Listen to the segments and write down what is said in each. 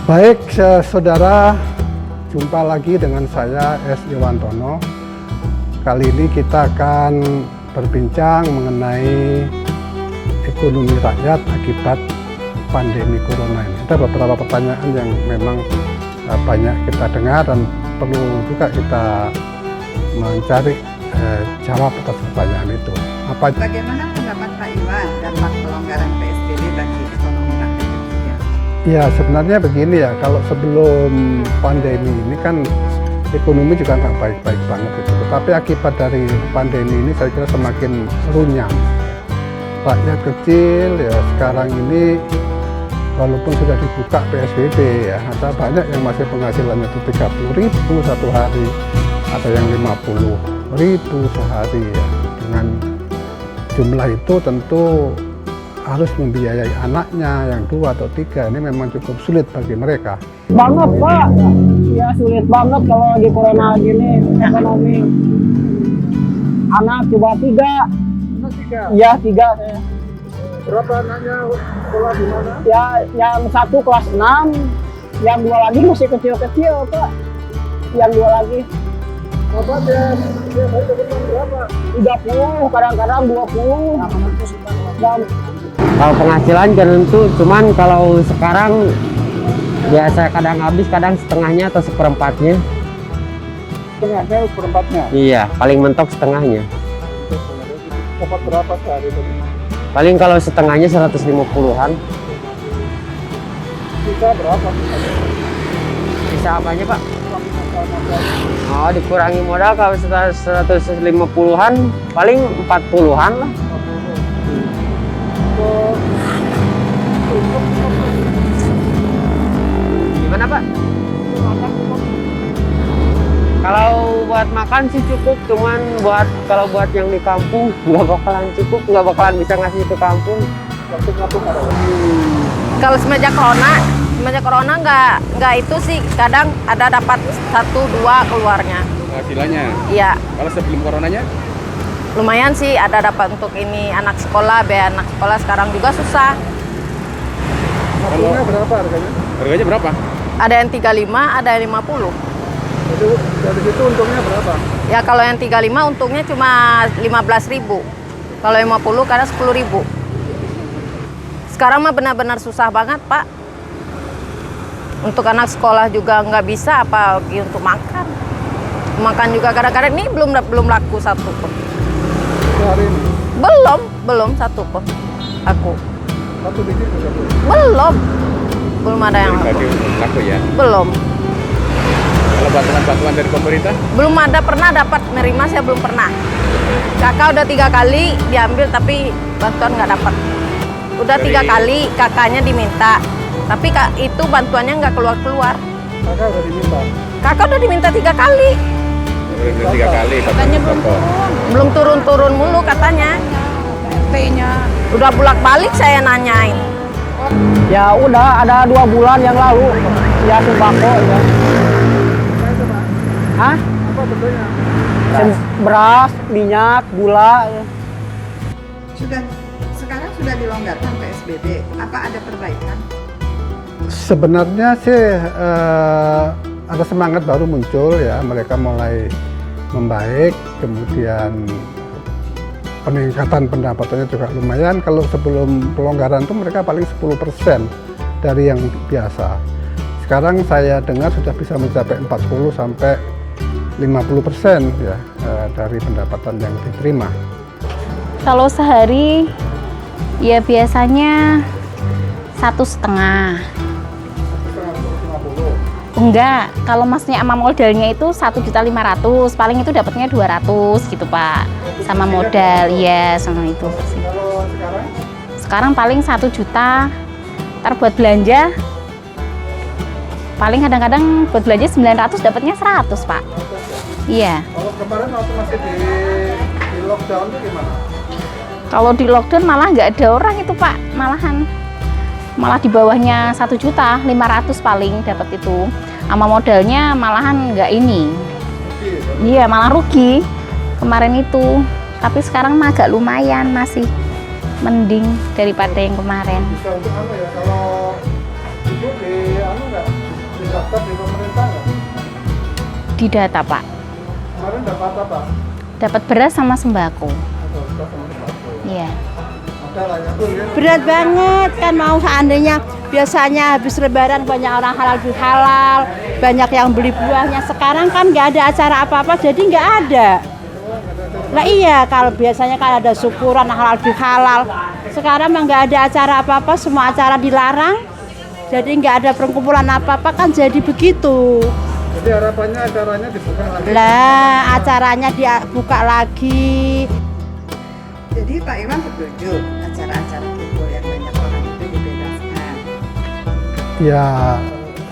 Baik, saudara, jumpa lagi dengan saya S. Iwantono. Kali ini kita akan berbincang mengenai ekonomi rakyat akibat pandemi corona ini. Ada beberapa pertanyaan yang memang banyak kita dengar dan perlu juga kita mencari jawab atas pertanyaan itu. Bagaimana pendapat Pak Iwan dampak pelonggaran PSBB bagi ekonomi rakyat Indonesia? Ya, sebenarnya begini ya, kalau sebelum pandemi ini kan ekonomi juga nggak baik-baik banget gitu. Tetapi akibat dari pandemi ini saya kira semakin runyam. Rakyat kecil ya sekarang ini walaupun sudah dibuka PSBB ya, ada banyak yang masih penghasilannya itu 30.000 satu hari, ada yang 50.000 sehari ya. Dengan jumlah itu tentu harus membiayai anaknya yang 2 atau 3, ini memang cukup sulit bagi mereka. Banget Pak, ya sulit banget kalau lagi corona gini ekonomi. Anak coba 3. Ya 3 saya. Berapa anaknya sekolah di mana? Ya yang 1 kelas 6, yang 2 lagi masih kecil-kecil Pak. Yang 2 lagi. Bapak dia baru dapat berapa? 30, kadang-kadang 20. Dan Kalau penghasilan kan tentu, cuman kalau sekarang biasa kadang habis, kadang setengahnya atau seperempatnya. Setengahnya, seperempatnya. Iya, paling mentok setengahnya. Dapat berapa sehari tadi? Paling kalau setengahnya 150-an. Bisa berapa? Bisa apanya Pak? Oh, dikurangi modal kalau 150-an, paling 40-an lah. Gimana Pak? Kalau buat makan sih cukup, cuman kalau buat yang di kampung nggak bakalan cukup, nggak bakalan bisa ngasih ke kampung. Kalau semenjak corona nggak itu sih, kadang ada dapat 1-2 keluarnya. Penghasilannya? Iya, Kalau sebelum coronanya? lumayan sih ada dapat untuk ini anak sekolah, biaya anak sekolah sekarang juga susah. Harganya berapa harganya? Harganya berapa? Ada yang 35, ada yang 50. Itu dari situ untungnya berapa? Ya kalau yang 35 untungnya cuma 15.000. Kalau 50 kadang 10.000. Sekarang mah benar-benar susah banget Pak. Untuk anak sekolah juga nggak bisa, apalagi untuk makan. Makan juga kadang-kadang ini belum laku 1 pun. Hari ini? Belum 1 pun. Aku 1 biji juga belum ada yang Jadi laku. laku ya. Belum Kalau bantuan dari pemerintah? ada pernah dapat menerima, saya belum pernah. Kakak udah 3 kali diambil tapi bantuan nggak dapat. Udah 3 kali kakaknya diminta, tapi itu bantuannya nggak keluar. Kakak udah diminta? Kakak udah diminta 3 kali. Udah 3 kali. Katanya belum turun mulu katanya. P-nya Udah bolak-balik saya nanyain. ya udah ada 2 bulan yang lalu ya sembako ya. Hah? Apa bentuknya? Beras, minyak, gula. Ya. Sekarang sudah dilonggarkan PSBB. Apa ada perbaikan? Sebenarnya sih ada semangat baru muncul ya, mereka mulai membaik, kemudian peningkatan pendapatannya juga lumayan. Kalau sebelum pelonggaran itu mereka paling 10% dari yang biasa. Sekarang saya dengar sudah bisa mencapai 40 sampai 50% ya dari pendapatan yang diterima. Kalau sehari ya biasanya 1,5. Enggak, kalau masnya sama modalnya itu 1.500.000, paling itu dapatnya 200 gitu Pak. Sama modal, iya sama itu. Kalau sekarang? Sekarang paling 1 juta. Ntar buat belanja, paling kadang-kadang buat belanja 900 dapatnya 100 Pak. Iya. Kalau kemarin waktu masih di lockdown itu gimana? Kalau di lockdown malah nggak ada orang itu Pak, malah di bawahnya 1.500.000 paling dapat itu. Sama modalnya malahan nggak ini. Iya malah rugi kemarin itu. Tapi sekarang mah agak lumayan, masih mending daripada yang kemarin. Bisa untuk ya, kalau ibu di nggak? Didaftar di pemerintah nggak? Di data Pak, Kemarin dapat apa? dapat beras sama sembako. Atau sudah sama sembako? Iya. Ada lah ya. Betul, ya. Berat banget kan, mau seandainya biasanya habis lebaran banyak orang halal bihalal, banyak yang beli buahnya. Sekarang kan nggak ada acara apa-apa, jadi nggak ada. Lah iya, kalau biasanya kan ada syukuran halal bihalal. Sekarang mah nggak ada acara apa-apa, semua acara dilarang. Jadi nggak ada perkumpulan apa-apa, kan jadi begitu. Jadi harapannya acaranya dibuka lagi. Lah acaranya dibuka lagi. Jadi Pak Iwan setuju acara-acara kumpul yang banyak orang itu dibebaskan. Ya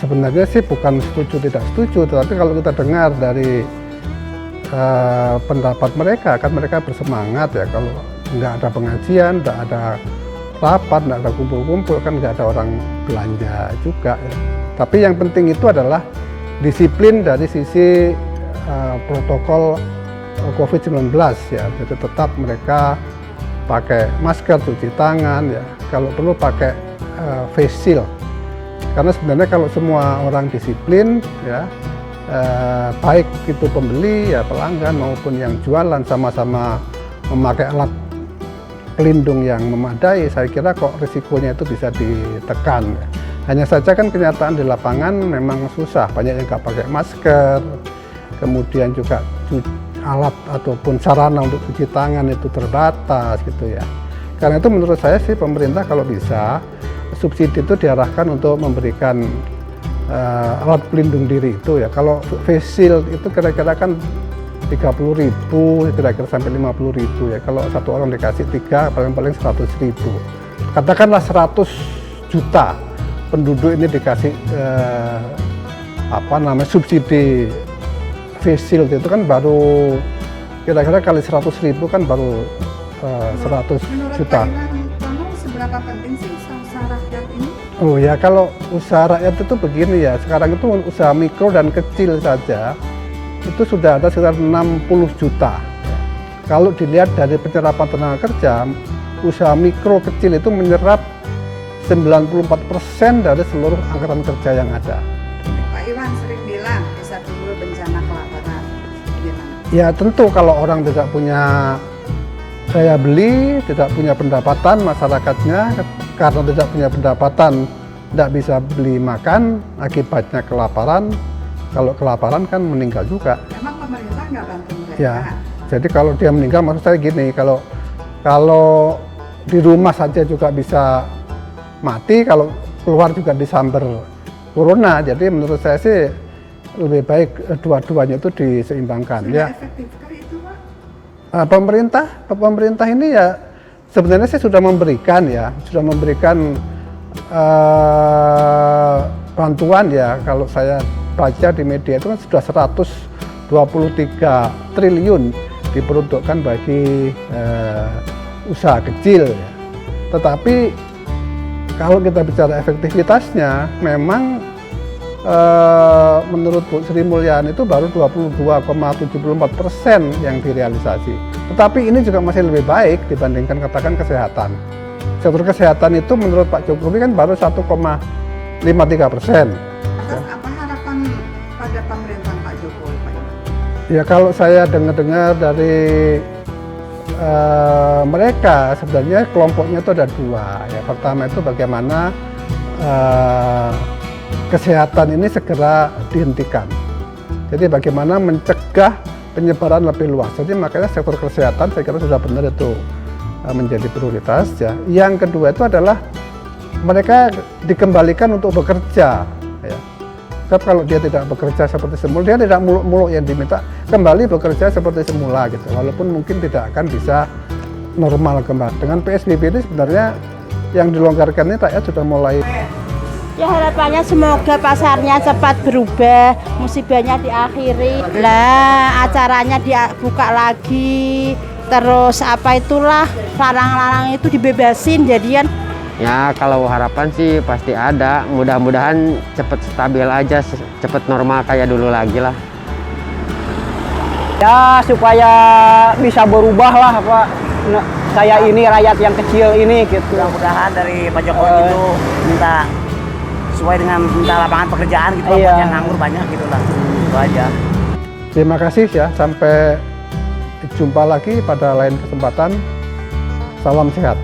sebenarnya sih bukan setuju tidak setuju, tetapi kalau kita dengar dari pendapat mereka, kan mereka bersemangat ya, kalau nggak ada pengajian, nggak ada rapat, nggak ada kumpul-kumpul, kan nggak ada orang belanja juga ya. Tapi yang penting itu adalah disiplin dari sisi protokol COVID-19 ya, jadi tetap mereka pakai masker, cuci tangan ya, kalau perlu pakai face shield, karena sebenarnya kalau semua orang disiplin ya, baik itu pembeli ya, pelanggan maupun yang jualan sama-sama memakai alat pelindung yang memadai, saya kira kok risikonya itu bisa ditekan ya. Hanya saja kan kenyataan di lapangan memang susah, banyak yang nggak pakai masker, kemudian juga alat ataupun sarana untuk cuci tangan itu terbatas gitu ya. Karena itu menurut saya sih pemerintah kalau bisa subsidi itu diarahkan untuk memberikan alat pelindung diri itu ya. Kalau face shield itu kira-kira kan 30.000, kira-kira sampai 50.000 ya. Kalau satu orang dikasih 3, paling-paling 100.000. Katakanlah 100 juta penduduk ini dikasih subsidi face shield, itu kan baru kira-kira kali 100.000 kan baru 100 juta. Menurut Pak Iwan, seberapa penting sih usaha rakyat ini? Oh ya, kalau usaha rakyat itu begini ya, sekarang itu usaha mikro dan kecil saja itu sudah ada sekitar 60 juta. Kalau dilihat dari penyerapan tenaga kerja, usaha mikro kecil itu menyerap 94% dari seluruh anggaran kerja yang ada. Pak Iwan sering bilang bisa timbul bencana kelaparan. Gimana? Ya tentu kalau orang tidak punya daya beli, tidak punya pendapatan, masyarakatnya karena tidak punya pendapatan tidak bisa beli makan, akibatnya kelaparan. Kalau kelaparan kan meninggal juga. Emang pemerintah nggak bantu mereka? Ya, jadi kalau dia meninggal, maksud saya gini, kalau di rumah saja juga bisa mati, kalau keluar juga disamber corona. Jadi menurut saya sih lebih baik dua-duanya itu diseimbangkan. Sudah Ya. efektifkah itu Pak? Pemerintah ini ya sebenarnya sih sudah memberikan bantuan ya. Kalau saya baca di media itu kan sudah 123 triliun diperuntukkan bagi usaha kecil ya. Tetapi kalau kita bicara efektivitasnya, memang menurut Bu Sri Mulyani itu baru 22,74% yang direalisasi. Tetapi ini juga masih lebih baik dibandingkan katakan kesehatan. Sektor kesehatan itu menurut Pak Jokowi kan baru 1,53%. Atas apa harapan pada pemerintahan Pak Jokowi Pak Iwan? Ya kalau saya dengar-dengar dari mereka, sebenarnya kelompoknya itu ada dua. Ya, pertama itu bagaimana kesehatan ini segera dihentikan. Jadi bagaimana mencegah penyebaran lebih luas. Jadi makanya sektor kesehatan saya kira sudah benar itu menjadi prioritas. Ya. Yang kedua itu adalah mereka dikembalikan untuk bekerja. Ya. Sebab kalau dia tidak bekerja seperti semula, dia tidak muluk-muluk yang diminta, kembali bekerja seperti semula gitu. Walaupun mungkin tidak akan bisa normal kembali. Dengan PSBB ini sebenarnya yang dilonggarkan ini rakyat sudah mulai. Ya harapannya semoga pasarnya cepat berubah, musibahnya diakhiri, lah acaranya dibuka lagi, terus apa itulah larang-larang itu dibebasin jadian. Ya kalau harapan sih pasti ada, mudah-mudahan cepet stabil aja, cepet normal kayak dulu lagi lah. Ya supaya bisa berubah lah Pak. Nah, saya ini rakyat yang kecil ini gitu. Mudah-mudahan dari Pak Jokowi itu minta sesuai dengan minta lapangan pekerjaan gitu lah, Iya. buat yang nganggur banyak gitu lah. Itu aja. Terima kasih ya, sampai jumpa lagi pada lain kesempatan. Salam sehat.